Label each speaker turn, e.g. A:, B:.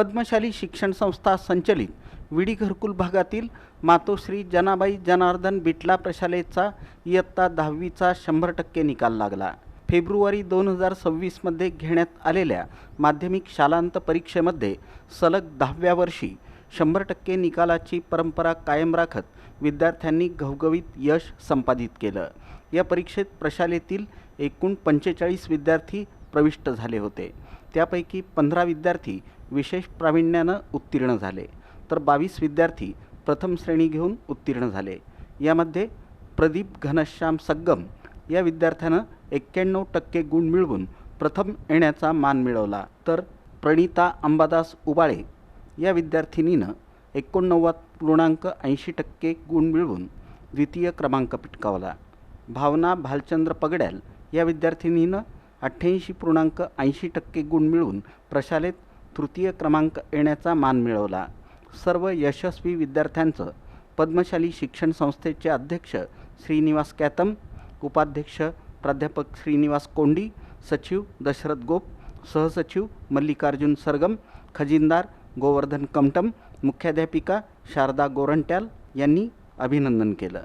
A: पद्मशाली शिक्षण संस्था संचलित विडी घरकुल भागातील मातोश्री जनाबाई जनार्दन बिटला प्रशालेचा इयत्ता 10वीचा 100% निकाल लागला। फेब्रुवारी 2026मध्ये घेण्यात आलेल्या माध्यमिक शालांत परीक्षेमध्ये सलग 10व्या वर्षी 100% निकालाची परंपरा कायम राखत विद्यार्थ्यांनी घवघवीत यश संपादित केलं। या परीक्षेत प्रशालेतील एकूण 45 विद्यार्थी प्रविष्ट झाले होते। त्यापैकी 15 विद्यार्थी विशेष प्रावीण्याने उत्तीर्ण झाले, तर 22 विद्यार्थी प्रथम श्रेणी घेऊन उत्तीर्ण झाले। यामध्ये प्रदीप घनश्याम सग्गम या विद्यार्थ्यानं 91% गुण मिळवून प्रथम येण्याचा मान मिळवला, तर प्रणिता अंबादास उबाळे या विद्यार्थिनीनं 89.80% गुण मिळवून द्वितीय क्रमांक पटकावला। भावना भालचंद्र पगड्याल या विद्यार्थिनीनं 88.80% गुण मिळवून प्रशालेत तृतीय क्रमांक येण्याचा मान मिळवला। सर्व यशस्वी विद्यार्थ्यांचं पद्मशाली शिक्षण संस्थेचे अध्यक्ष श्रीनिवास कॅतम, उपाध्यक्ष प्राध्यापक श्रीनिवास कोंडी, सचिव दशरथ गोप, सहसचिव मल्लिकार्जुन सरगम, खजिनदार गोवर्धन कमटम, मुख्याध्यापिका शारदा गोरंट्याल यांनी अभिनंदन केलं।